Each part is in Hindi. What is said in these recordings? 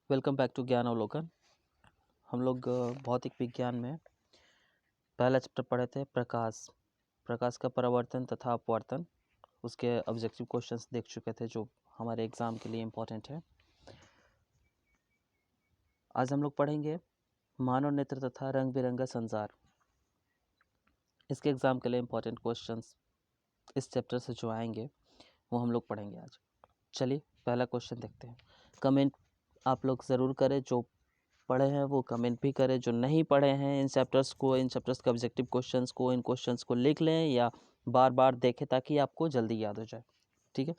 वेलकम बैक टू ज्ञान अवलोकन। हम लोग भौतिक विज्ञान में पहला चैप्टर पढ़े थे प्रकाश का परावर्तन तथा अपवर्तन। उसके ऑब्जेक्टिव क्वेश्चंस देख चुके थे जो हमारे एग्ज़ाम के लिए इम्पोर्टेंट है। आज हम लोग पढ़ेंगे मानव नेत्र तथा रंग बिरंगा संसार। इसके एग्ज़ाम के लिए इम्पोर्टेंट क्वेश्चंस इस चैप्टर से जो आएंगे वो हम लोग पढ़ेंगे आज। चलिए पहला क्वेश्चन देखते हैं। कमेंट आप लोग ज़रूर करें, जो पढ़े हैं वो कमेंट भी करें, जो नहीं पढ़े हैं इन चैप्टर्स के ऑब्जेक्टिव क्वेश्चंस को, इन क्वेश्चंस को लिख लें या बार बार देखें ताकि आपको जल्दी याद हो जाए। ठीक है,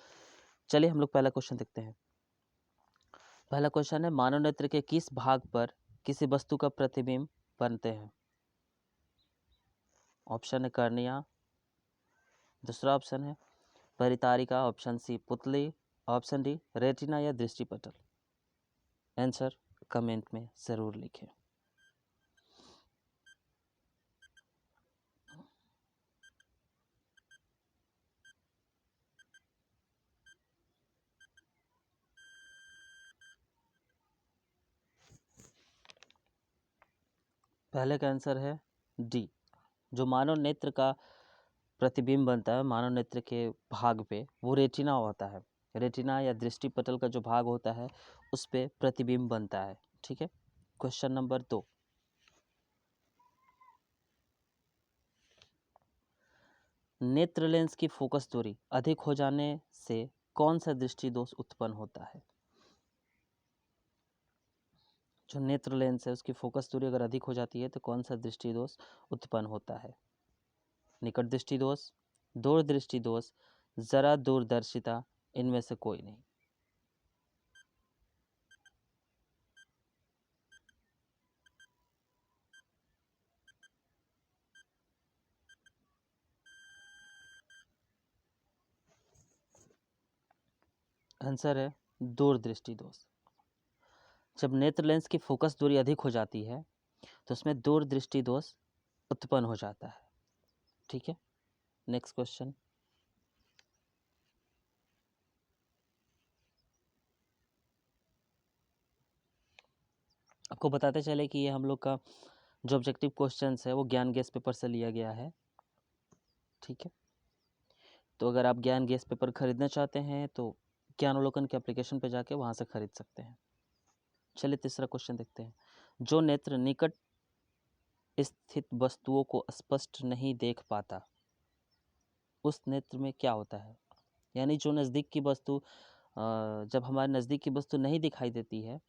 चलिए हम लोग पहला क्वेश्चन देखते हैं। पहला क्वेश्चन है, मानव नेत्र के किस भाग पर किसी वस्तु का प्रतिबिंब बनते हैं? ऑप्शन है कर्निया, दूसरा ऑप्शन है परितारिका, ऑप्शन सी पुतली, ऑप्शन डी रेटिना या दृष्टिपटल। आंसर कमेंट में ज़रूर लिखें। पहले का आंसर है डी। जो मानव नेत्र का प्रतिबिंब बनता है मानव नेत्र के भाग पे, वो रेटिना होता है। रेटिना या दृष्टिपटल का जो भाग होता है उस पे प्रतिबिंब बनता है। ठीक है, क्वेश्चन नंबर 2। नेत्र लेंस की फोकस दूरी अधिक हो जाने से कौन सा दृष्टि दोष उत्पन्न होता है? जो नेत्र लेंस है उसकी फोकस दूरी अगर अधिक हो जाती है तो कौन सा दृष्टि दोष उत्पन्न होता है? निकट दृष्टि दोष, दूर दृष्टि दोष, जरा दूरदर्शिता, इनमें से कोई नहीं। आंसर है दूरदृष्टि दोष। जब नेत्र लेंस की फोकस दूरी अधिक हो जाती है तो उसमें दूरदृष्टि दोष उत्पन्न हो जाता है। ठीक है, नेक्स्ट क्वेश्चन। आपको बताते चले कि ये हम लोग का जो ऑब्जेक्टिव क्वेश्चंस है वो ज्ञान गेस पेपर से लिया गया है। ठीक है, तो अगर आप ज्ञान गेस पेपर खरीदना चाहते हैं तो ज्ञान अवलोकन के एप्लीकेशन पर जाके वहाँ से खरीद सकते हैं। चलिए तीसरा क्वेश्चन देखते हैं। जो नेत्र निकट स्थित वस्तुओं को स्पष्ट नहीं देख पाता उस नेत्र में क्या होता है? यानी जो नज़दीक की वस्तु जब हमारे नज़दीक की वस्तु नहीं दिखाई देती है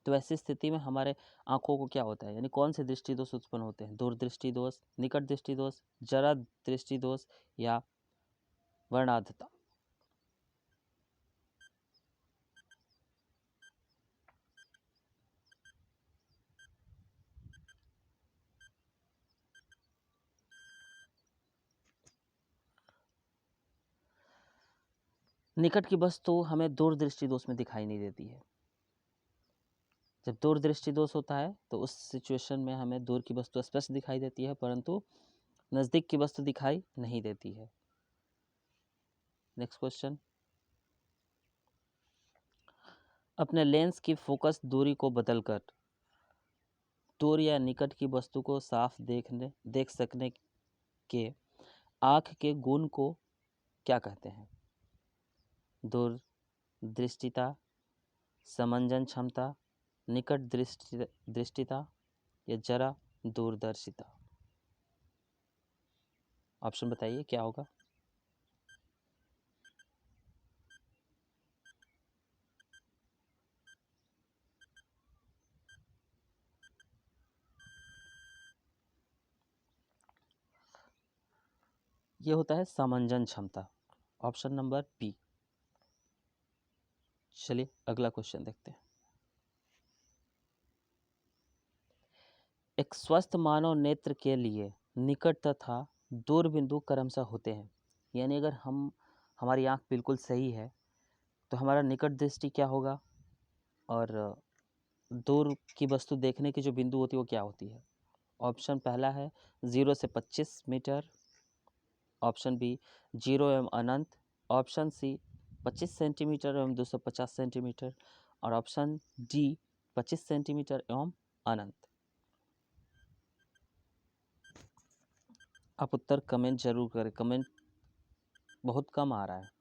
तो ऐसी स्थिति में हमारे आँखों को क्या होता है, यानी कौन से दृष्टि दोष उत्पन्न होते हैं? दूरदृष्टि दोष, निकट दृष्टि दोष, जरा दृष्टि दोष या वर्णांधता। निकट की वस्तु हमें दूरदृष्टि दोष में दिखाई नहीं देती है। जब दूरदृष्टि दोष होता है तो उस सिचुएशन में हमें दूर की वस्तु स्पष्ट दिखाई देती है परंतु नज़दीक की वस्तु दिखाई नहीं देती है। Next question. अपने लेंस की फोकस दूरी को बदलकर दूर या निकट की वस्तु को साफ देख सकने के आँख के गुण को क्या कहते हैं? दूरदृष्टिता, समंजन क्षमता, निकट दृष्टिता या जरा दूरदर्शिता। ऑप्शन बताइए क्या होगा? ये होता है समंजन क्षमता, ऑप्शन नंबर बी। चलिए अगला क्वेश्चन देखते हैं। एक स्वस्थ मानव नेत्र के लिए निकट तथा दूर बिंदु क्रमशः होते हैं। यानी अगर हमारी आँख बिल्कुल सही है तो हमारा निकट दृष्टि क्या होगा और दूर की वस्तु देखने की जो बिंदु होती है वो क्या होती है? ऑप्शन पहला है 0 से 25 मीटर, ऑप्शन बी 0 एवं अनंत, ऑप्शन सी 25 सेंटीमीटर एवं 250 सेंटीमीटर और ऑप्शन डी 25 सेंटीमीटर एवं अनंत। आप उत्तर कमेंट जरूर करें, कमेंट बहुत कम आ रहा है।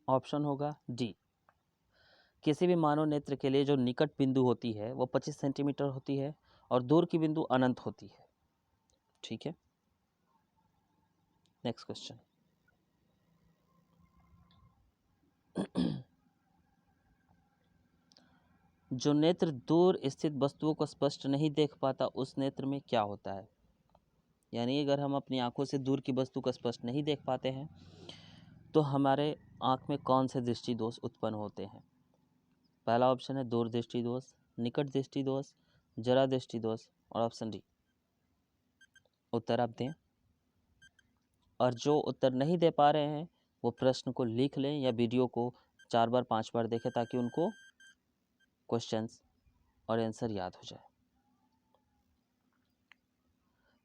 ऑप्शन होगा डी। किसी भी मानव नेत्र के लिए जो निकट बिंदु होती है वो 25 सेंटीमीटर होती है और दूर की बिंदु अनंत होती है। ठीक है, नेक्स्ट क्वेश्चन। जो नेत्र दूर स्थित वस्तुओं को स्पष्ट नहीं देख पाता उस नेत्र में क्या होता है? यानी अगर हम अपनी आंखों से दूर की वस्तु को स्पष्ट नहीं देख पाते हैं तो हमारे आंख में कौन से दृष्टि दोष उत्पन्न होते हैं? पहला ऑप्शन है दूर दृष्टि दोष, निकट दृष्टि दोष, जरा दृष्टि दोष और ऑप्शन डी। उत्तर आप दें, और जो उत्तर नहीं दे पा रहे हैं वो प्रश्न को लिख लें या वीडियो को 4 बार 5 बार देखें ताकि उनको क्वेश्चंस और आंसर याद हो जाए।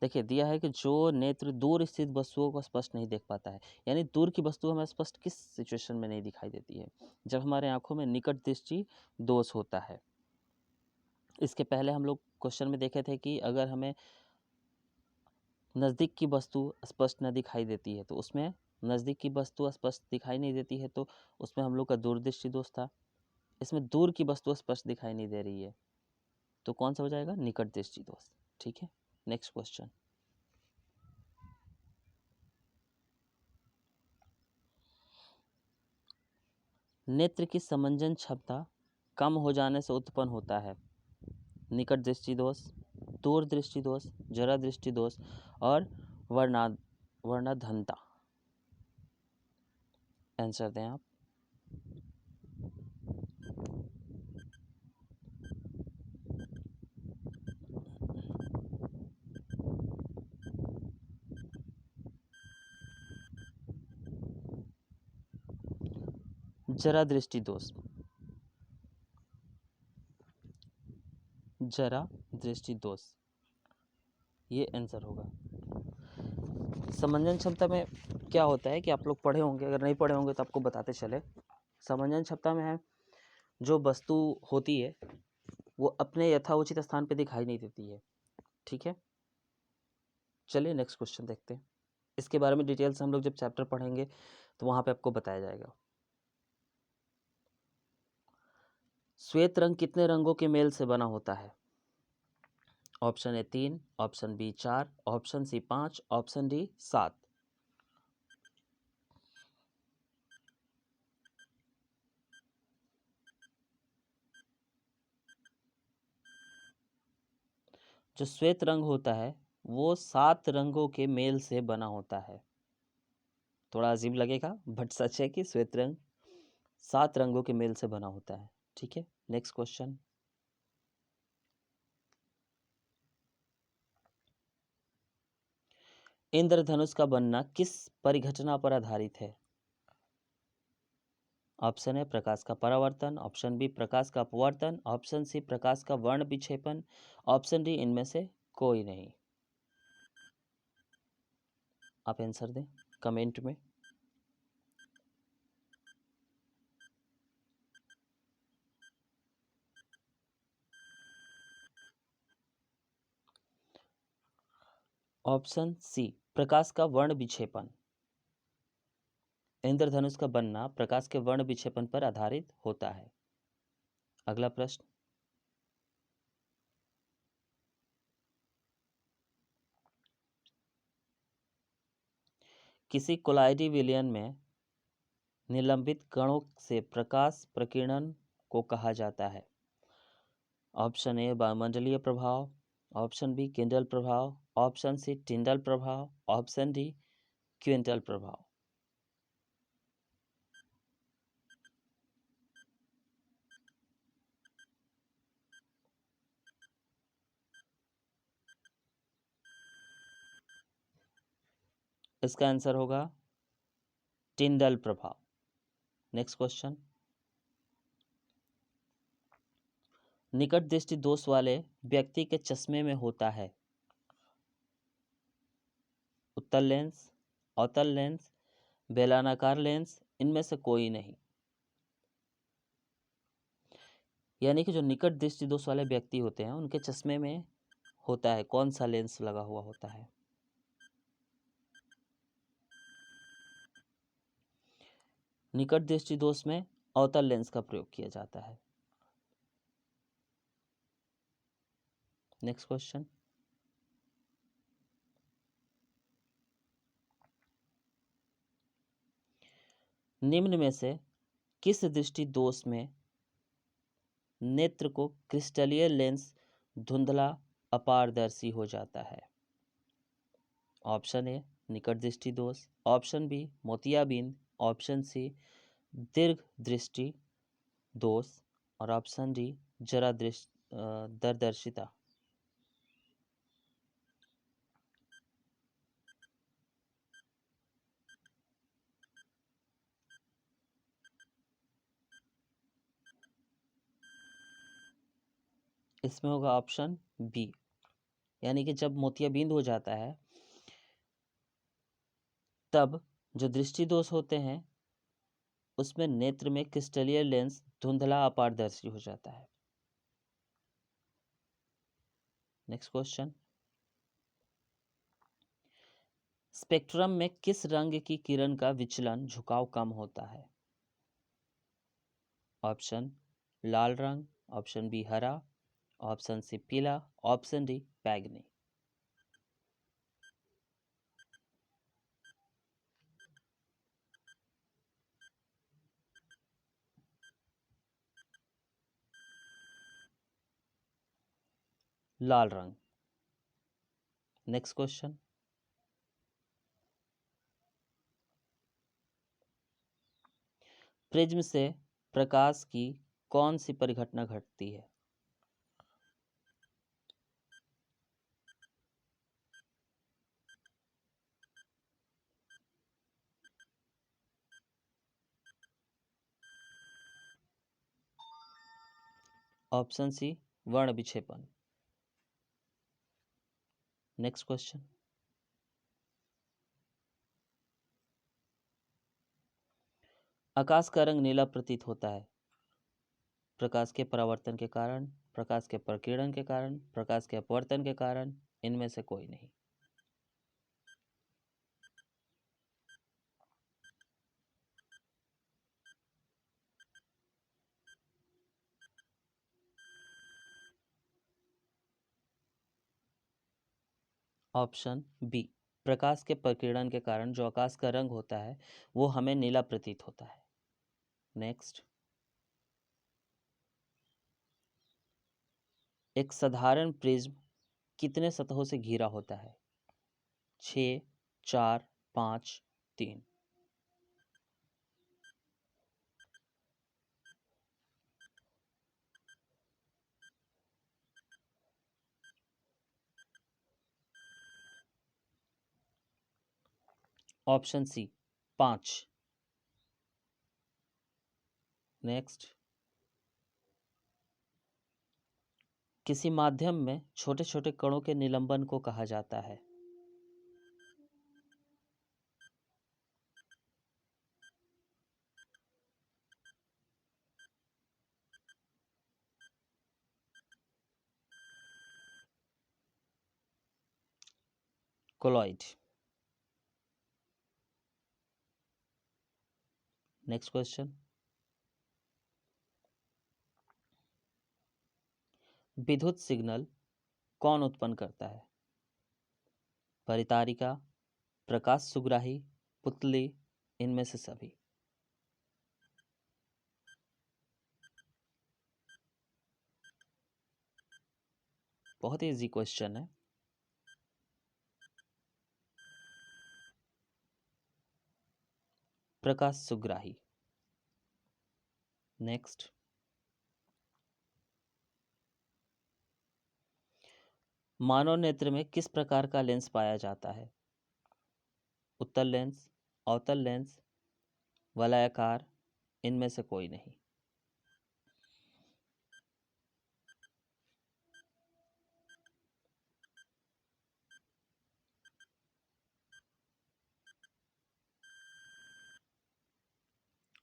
देखिए दिया है कि जो नेत्र दूर स्थित वस्तुओं को स्पष्ट नहीं देख पाता है, यानी दूर की वस्तु हमें स्पष्ट किस सिचुएशन में नहीं दिखाई देती है? जब हमारे आंखों में निकट दृष्टि दोष होता है। इसके पहले हम लोग क्वेश्चन में देखे थे कि अगर हमें नज़दीक की वस्तु स्पष्ट न दिखाई देती है तो उसमें नज़दीक की वस्तु स्पष्ट दिखाई नहीं देती है तो उसमें हम लोग का दूरदृष्टि दोष था। इसमें दूर की वस्तु स्पष्ट दिखाई नहीं दे रही है तो कौन सा हो जाएगा? निकट दृष्टि दोष। ठीक है, नेक्स्ट क्वेश्चन। नेत्र की समंजन क्षमता कम हो जाने से उत्पन्न होता है निकट दृष्टि दोष, दूर दृष्टि दोष, जरा दृष्टि दोष और वर्णाधनता। आंसर दें आप। जरा दृष्टि दोष, जरा दृष्टि दोष ये आंसर होगा। समंजन क्षमता में क्या होता है कि आप लोग पढ़े होंगे, अगर नहीं पढ़े होंगे तो आपको बताते चले। समंजन क्षमता में है जो वस्तु होती है वो अपने यथाउचित स्थान पे दिखाई नहीं देती है। ठीक है, चलिए नेक्स्ट क्वेश्चन देखते हैं। इसके बारे में डिटेल से हम लोग जब चैप्टर पढ़ेंगे तो वहां पे आपको बताया जाएगा। श्वेत रंग कितने रंगों के मेल से बना होता है? Option A 3, option B 4, option C 5, option D 7। जो श्वेत रंग होता है वो 7 रंगों के मेल से बना होता है। थोड़ा अजीब लगेगा बट सच है कि श्वेत रंग 7 रंगों के मेल से बना होता है। ठीक है, नेक्स्ट क्वेश्चन। इंद्रधनुष का बनना किस परिघटना पर आधारित है? ऑप्शन है प्रकाश का परावर्तन, ऑप्शन बी प्रकाश का अपवर्तन, ऑप्शन सी प्रकाश का वर्ण विक्षेपन, ऑप्शन डी इनमें से कोई नहीं। आप आंसर दें कमेंट में। ऑप्शन सी प्रकाश का वर्ण विक्षेपन। इंद्रधनुष का बनना प्रकाश के वर्ण विक्षेपण पर आधारित होता है। अगला प्रश्न। किसी कोलाइडी विलयन में निलंबित कणों से प्रकाश प्रकीर्णन को कहा जाता है? ऑप्शन ए वायुमंडलीय प्रभाव, ऑप्शन बी किंडल प्रभाव, ऑप्शन सी टिंडल प्रभाव, ऑप्शन डी क्विंटल प्रभाव। इसका आंसर होगा टिंडल प्रभाव। Next question. निकट दृष्टि दोष वाले व्यक्ति के चश्मे में होता है? उत्तल लेंस, अवतल लेंस, बेलनाकार लेंस, इनमें से कोई नहीं। यानी कि जो निकट दृष्टि दोष वाले व्यक्ति होते हैं उनके चश्मे में होता है कौन सा लेंस लगा हुआ होता है? निकट दृष्टि दोष में अवतल लेंस का प्रयोग किया जाता है। नेक्स्ट क्वेश्चन, निम्न में से किस दृष्टि दोष में नेत्र को क्रिस्टलीय लेंस धुंधला अपारदर्शी हो जाता है? ऑप्शन ए निकट दृष्टि दोष, ऑप्शन बी मोतियाबिंद, ऑप्शन सी दीर्घ दृष्टि दोष और ऑप्शन डी जरा दर्दर्शिता। इसमें होगा ऑप्शन बी, यानी कि जब मोतियाबिंद हो जाता है तब जो दृष्टि दोष होते हैं उसमें नेत्र में क्रिस्टलीय लेंस धुंधला अपारदर्शी हो जाता है। नेक्स्ट क्वेश्चन, स्पेक्ट्रम में किस रंग की किरण का विचलन झुकाव कम होता है? ऑप्शन लाल रंग, ऑप्शन बी हरा, ऑप्शन सी पीला, ऑप्शन डी बैगनी। लाल रंग। नेक्स्ट क्वेश्चन, प्रिज्म से प्रकाश की कौन सी परिघटना घटती है? ऑप्शन सी वर्ण विक्षेपण। नेक्स्ट क्वेश्चन, आकाश का रंग नीला प्रतीत होता है प्रकाश के परावर्तन के कारण, प्रकाश के प्रकीर्णन के कारण, प्रकाश के अपवर्तन के कारण, इनमें से कोई नहीं। ऑप्शन बी, प्रकाश के प्रकीर्णन के कारण जो आकाश का रंग होता है वो हमें नीला प्रतीत होता है। नेक्स्ट, एक साधारण प्रिज्म कितने सतहों से घिरा होता है? 6, 4, 5, 3। Option C 5। नेक्स्ट, किसी माध्यम में छोटे छोटे कणों के निलंबन को कहा जाता है? कोलॉइड। नेक्स्ट क्वेश्चन, विद्युत सिग्नल कौन उत्पन्न करता है? परितारिका, प्रकाश सुग्राही, पुतली, इनमें से सभी। बहुत ही इजी क्वेश्चन है। प्रकाश सुग्राही। नेक्स्ट, मानव नेत्र में किस प्रकार का लेंस पाया जाता है? उत्तल लेंस, अवतल लेंस, वलयाकार, इनमें से कोई नहीं।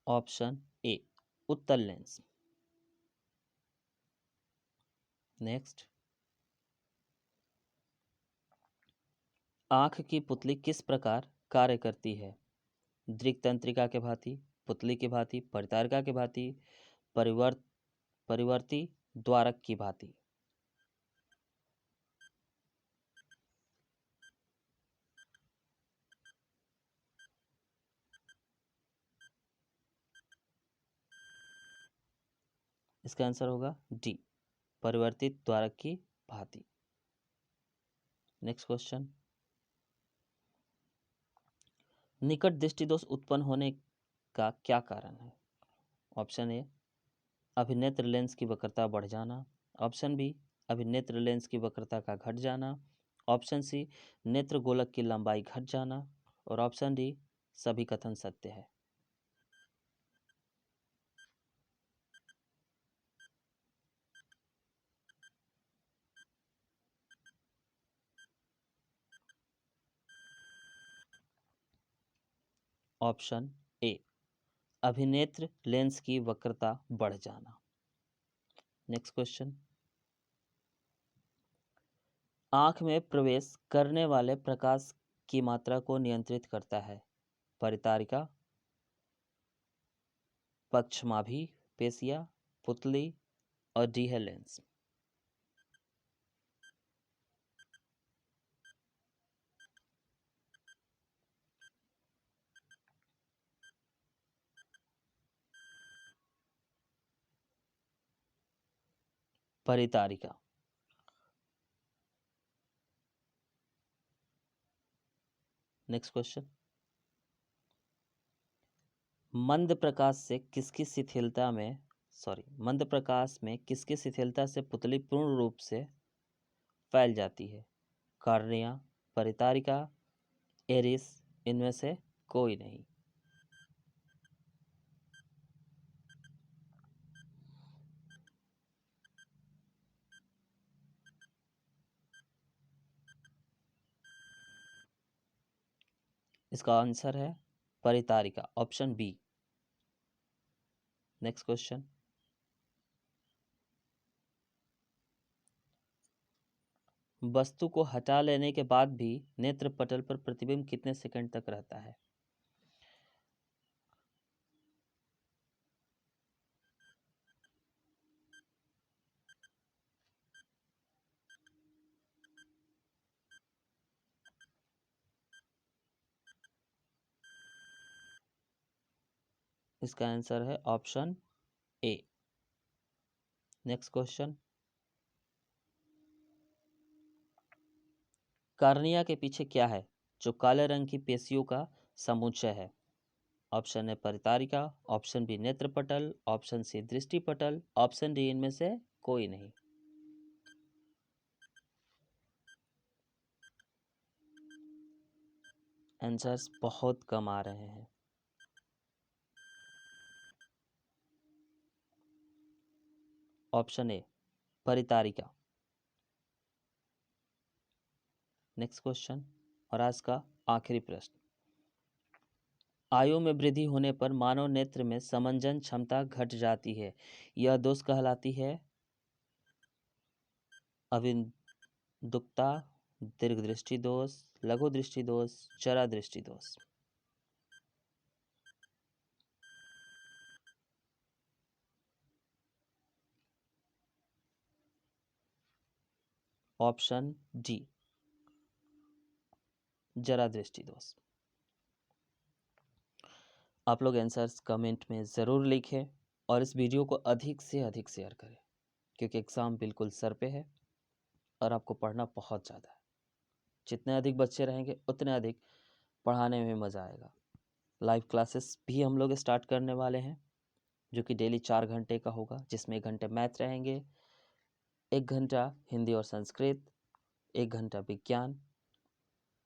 ऑप्शन ए उत्तल लेंस। नेक्स्ट, आंख की पुतली किस प्रकार कार्य करती है? दृक् तंत्रिका के भांति, पुतली की भांति, परितारिका की भांति, परिवर्ती द्वारक की भांति। इसका आंसर होगा डी, परिवर्तित द्वारक की भांति। नेक्स्ट क्वेश्चन, निकट दृष्टि दोष उत्पन्न होने का क्या कारण है? ऑप्शन ए अभिनेत्र लेंस की वक्रता बढ़ जाना, ऑप्शन बी अभिनेत्र लेंस की वक्रता का घट जाना, ऑप्शन सी नेत्र गोलक की लंबाई घट जाना, और ऑप्शन डी सभी कथन सत्य है। ऑप्शन ए अभिनेत्र लेंस की वक्रता बढ़ जाना। नेक्स्ट क्वेश्चन, आंख में प्रवेश करने वाले प्रकाश की मात्रा को नियंत्रित करता है? परितारिका, पक्षमाभी पेशियां, पुतली और डी है लेंस। परितारिका। नेक्स्ट क्वेश्चन, मंद प्रकाश में किसकी शिथिलता से पुतली पूर्ण रूप से फैल जाती है? कार्निया, परितारिका, एरिस, इनमें से कोई नहीं। इसका आंसर है परितारिका, ऑप्शन बी। नेक्स्ट क्वेश्चन, वस्तु को हटा लेने के बाद भी नेत्र पटल पर प्रतिबिंब कितने सेकंड तक रहता है? इसका आंसर है ऑप्शन ए। नेक्स्ट क्वेश्चन, कार्निया के पीछे क्या है जो काले रंग की पेशियों का समुच्चय है? ऑप्शन ए परितारिका, ऑप्शन बी नेत्रपटल, ऑप्शन सी दृष्टिपटल, ऑप्शन डी इनमें से कोई नहीं। आंसर्स बहुत कम आ रहे हैं। ऑप्शन ए परितारिका। नेक्स्ट क्वेश्चन और आज का आखिरी प्रश्न, आयु में वृद्धि होने पर मानव नेत्र में समंजन क्षमता घट जाती है, यह दोष कहलाती है? अविंदुकता, दीर्घ दृष्टि दोष, लघु दृष्टि दोष, चरा दृष्टि दोष। ऑप्शन डी जरा दृष्टि दोष। आप लोग आंसर्स कमेंट में ज़रूर लिखें और इस वीडियो को अधिक से अधिक शेयर करें, क्योंकि एग्ज़ाम बिल्कुल सर पे है और आपको पढ़ना बहुत ज़्यादा है। जितने अधिक बच्चे रहेंगे उतने अधिक पढ़ाने में मज़ा आएगा। लाइव क्लासेस भी हम लोग स्टार्ट करने वाले हैं, जो कि डेली 4 घंटे का होगा, जिसमें 1 घंटे मैथ रहेंगे, 1 घंटा हिंदी और संस्कृत, 1 घंटा विज्ञान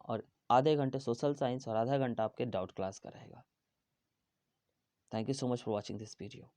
और आधे घंटे सोशल साइंस और आधा घंटा आपके डाउट क्लास का रहेगा। Thank you so much for watching this video.